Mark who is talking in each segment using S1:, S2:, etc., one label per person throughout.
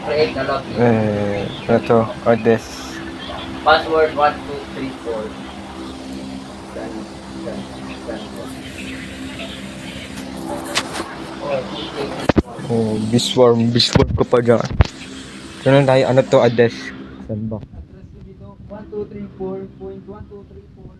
S1: create a lot.
S2: Ito, Odes.
S1: Password 1234. Done.
S2: Oh, Biswarm ko pa dyan. Ano tayo? Ano to, Odes? Saan ba?
S1: Address ko dito, 1234.1234.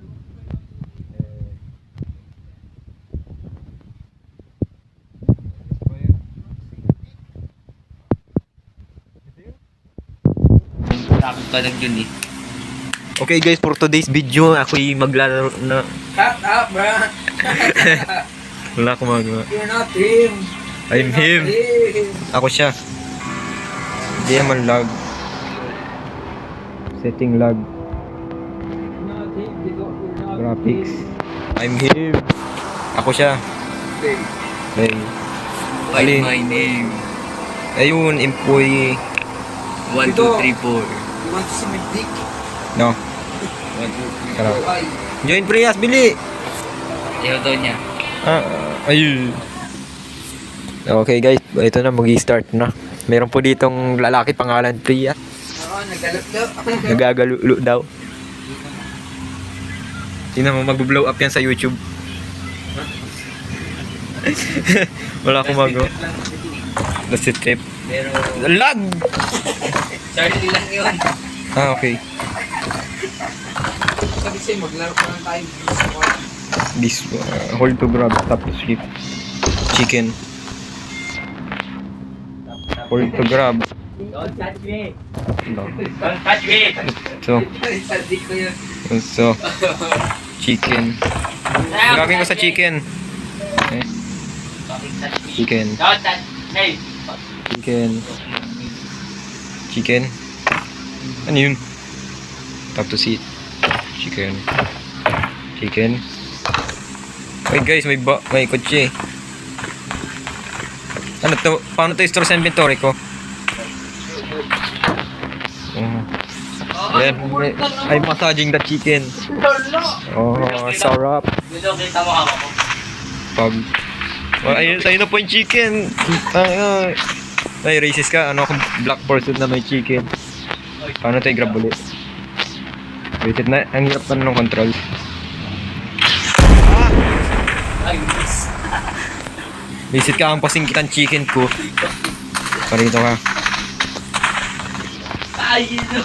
S1: Tapos pa lang yun eh.
S2: Okay guys, for today's video, ako'y maglalaro na.
S1: Shut up, bro!
S2: Wala akong magawa.
S1: You're not him!
S2: I'm him. Ako siya. Hindi naman lag. Setting lag.
S1: Not him, you're not
S2: Graphics. I'm him. Ako siya.
S1: him.
S2: Hey.
S1: Write
S2: Alin?
S1: my name.
S2: Ayun, employee.
S1: 1, 2, 3, 4. You want to see my dick?
S2: No.
S1: 1, 2, 3,
S2: Tara.
S1: 4.
S2: Join Prias, bili!
S1: Ayaw daw niya.
S2: Ayun. Okay guys, ito na, mag-i-start na. Meron po ditong lalaki pangalan Prias.
S1: Oo, nagkalap-lap.
S2: Nagagalulo daw. Tingnan mo, mag-blow up yan sa YouTube. Wala akong magawa. That's it, trip.
S1: Pero,
S2: Lag!
S1: Charlie lang yun.
S2: Okay.
S1: Sabi sa'yo, maglaro pa lang tayo.
S2: This, hold to grab, tapos skip. Chicken. Hold to grab.
S1: Don't touch me!
S2: No.
S1: Don't touch me!
S2: So,
S1: Sabi ko yun.
S2: so, chicken. Gagawin ko sa chicken. Eh, chicken.
S1: Don't touch me!
S2: Chicken. Chicken. Ano yun? Tap to seat. Chicken. Chicken. Wait guys, may kotse. Ano to? Paano to store sa inventory ko? Yan. I'm massaging the chicken. Oh, sarap.
S1: Dito kita mo hawak ko.
S2: Pag... Oh, ayun, sa'yo na po yung chicken. Ay, racist ka. Ano akong black person na may chicken. Paano tayo grab ulit? Wait na, ang hirap pa ng control.
S1: Ay, miss.
S2: Visit ka ang pasingkitan chicken ko. Parito ka.
S1: Ay, no.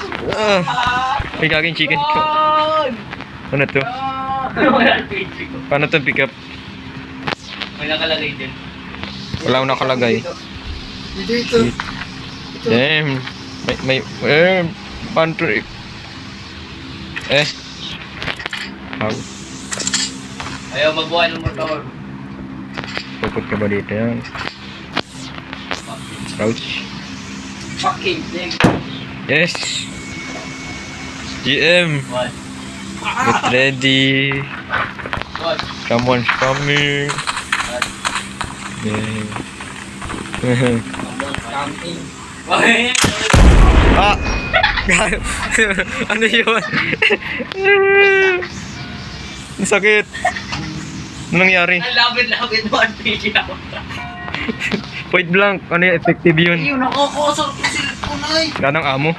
S2: May gagawin chicken ko. Ano to?
S1: Wala page ko.
S2: Paano to pick up?
S1: May nakalagay din.
S2: Wala akong nakalagay.
S1: Dito.
S2: Damn. Paano to? How?
S1: Ayaw magbuhay ng motor.
S2: Puput ka ba dito yan? Crouch.
S1: Fucking thing.
S2: Yes! GM!
S1: What?
S2: Get ready!
S1: What?
S2: Someone's coming!
S1: What?
S2: Yeah.
S1: Camping. Why?
S2: Ah! Ano yun? Ang sakit! Ano nangyari?
S1: Ang lapit-lapit mo ang page ako.
S2: Point blank! Ano yung effective yun?
S1: Ayun, nakakosor ko sila ko na eh.
S2: Ganang amo.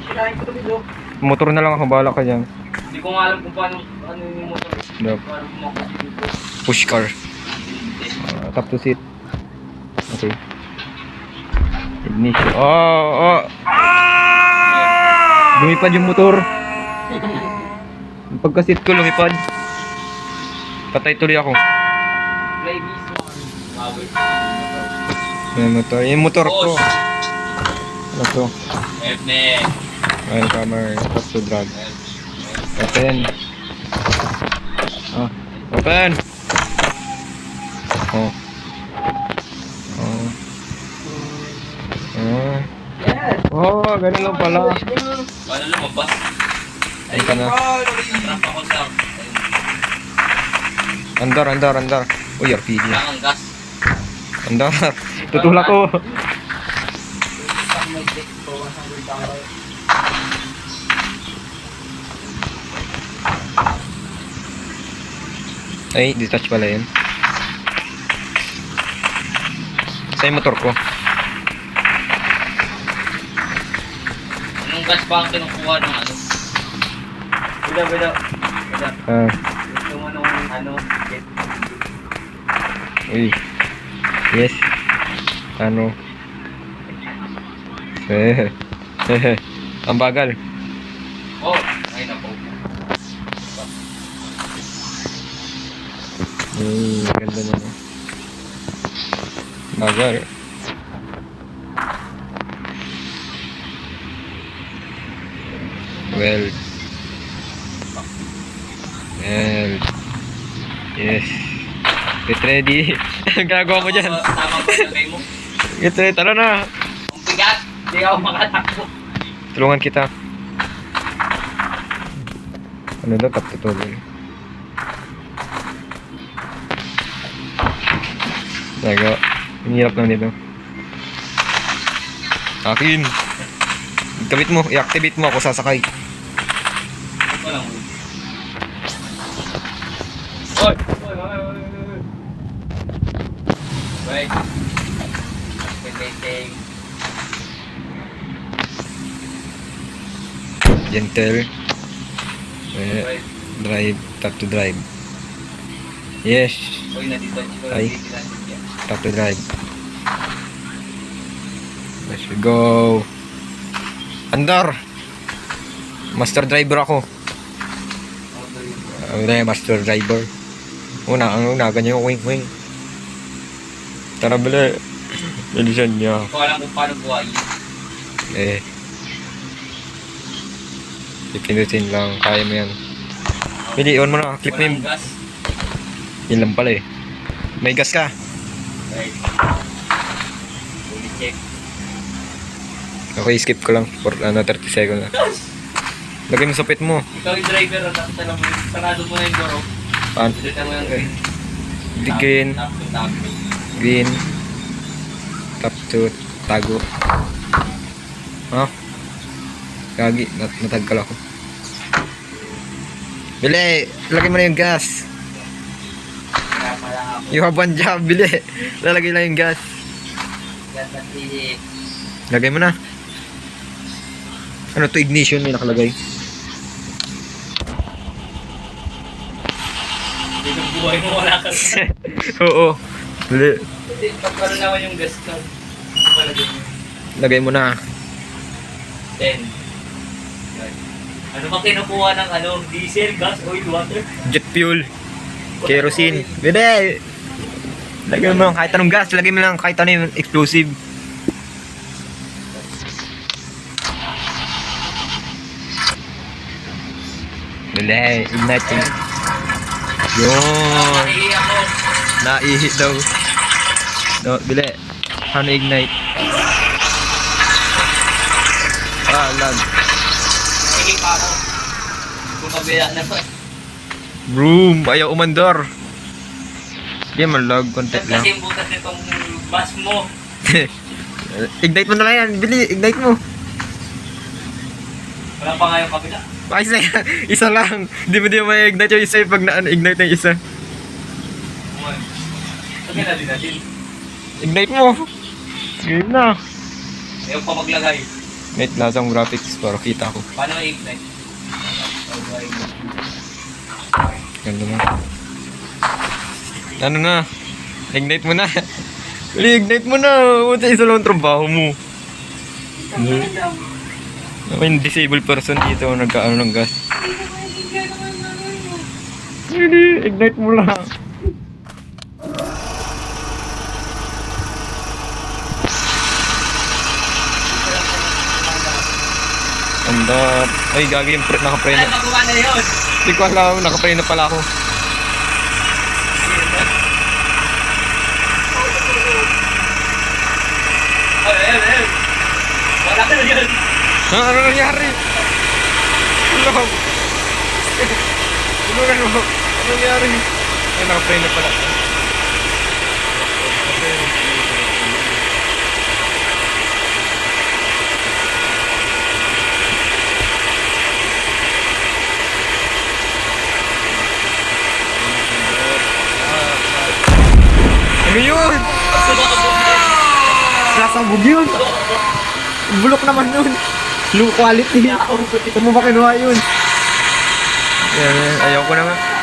S1: Sirahin ko dito.
S2: Motor na lang ako, bahala ka dyan.
S1: Hindi ko nga alam kung paano ano yung motor.
S2: No.
S1: Paano bumakot dito.
S2: Push car. Tap to seat. Okay. Ignition. Oh! Lumipad yung motor. Pagka-seat ko, lumipad. Patay tuloy ako.
S1: Play this one. Power.
S2: Yung motor. Yung motor ko. Ano to?
S1: F-net.
S2: Welcomer. Tap to drag. Open. Oh. Open! Oh. Oh. Oh.
S1: Yes.
S2: Oh, ganun lang pala.
S1: Paano lumabas?
S2: Ayun ka na.
S1: Natrap ako sa
S2: Andar. Uy, RPG.
S1: ang gas.
S2: Andar. Tutulak ko. Ay, detach pala yun. Sa yung motor ko.
S1: gas ba ang kinukuha ng ano? Bila. Gusto mo nung ano? Get.
S2: Uy. Yes. Ano? Ang bagal.
S1: Oh, ay na po.
S2: Ganda na. Bagal. Well. Yes. Get ready. Ang ginagawa mo dyan.
S1: Tama ba lagay mo?
S2: Get ready. Tara na.
S1: Ang bigat. Hindi ako makatakbo.
S2: Tulungan kita. Ano daw? Tap tutuloy. Naga. Ang hirap lang nito. Akin. Kabit mo. I-activate mo ako sasakay.
S1: Ito lang. Oy! Right. Activating.
S2: Gentle.
S1: Right.
S2: Drive. Tap to drive. Yes.
S1: Uy, nandito.
S2: Ay. Tap to drive. Let's go. Andar. Master driver ako. Master driver. Ang una, ganyan yung wing. Tara bala. Bilisan niya.
S1: Kung alam kung paano buhayin.
S2: Ipinutin lang. Kaya mo yan. Bili, on mo na. Clip mo yung...
S1: Walang gas.
S2: Yan lang pala eh. May gas ka.
S1: Right. Fully check.
S2: Okay, skip ko lang. For 30 seconds na. Lagay mo sa pit mo.
S1: Ikaw yung driver, tapos alam mo, sarado mo na yung door.
S2: Pan.
S1: Dito mo yung green.
S2: Di green.
S1: Tap.
S2: Green. Tap to tago. Ha? Gagi. Natagkal ako. Bili! Lagay mo na yung gas.
S1: Kaya pala ako.
S2: You have one job. Bili! Lalagay lang yung gas.
S1: Ganda pili.
S2: Lagay mo na. Ano to? Ignition may nakalagay.
S1: Hindi yung buhay mo, wala ka.
S2: Oo. Bili.
S1: Hindi, pagkano naman yung gas ka. Palagay mo.
S2: Lagay mo na.
S1: 10. Ano ba kinukuha ng ano? Diesel, gas, oil, water?
S2: Jet fuel. Kerosene. Bili! Lagay mo lang kahit anong gas. Lagay mo lang kahit ano yung explosive. Bili! Ignite yun. Yun!
S1: Naiiyak ako.
S2: Naihi daw. No, bili. Ano ignite? Lag.
S1: Naiiyak ako. Kung kabila naman.
S2: Broom! Ayaw umandar. Hindi man lag. Content lang.
S1: Kasi yung butas nitong bus mo.
S2: Ignite mo na lang yan. Bili, ignite mo.
S1: Wala pa nga yung kabila.
S2: Ay, isa lang. Hindi mo may ignite yung isa pag na-ignite yung isa.
S1: Sabi na din natin.
S2: Ignite mo. Sige na.
S1: Ayaw pa maglagay.
S2: Ignite lasang graphics para kita ko.
S1: Paano i-ignite?
S2: Ganda na. Ano na? Ignite mo na. Ignite mo na. Punta isa lang ang trabaho mo. May disabled person dito nagkaano ng gas. Ignite mo lang. Anda. Ay, gagi yung naka-pre
S1: Ay,
S2: na.
S1: magawa na yun!
S2: Hindi ko alam, naka-pre na pala ako.
S1: Ay. Wala ka na yun!
S2: Ano nangyari? Tulog. Tulungan mo. Ano nangyari? Ay, naka-pre na pala. Ano yun? Sasabog yun. Bulok naman yun. Low quality. Saan mo ba kinuha yun? Yan, ayaw ko na nga.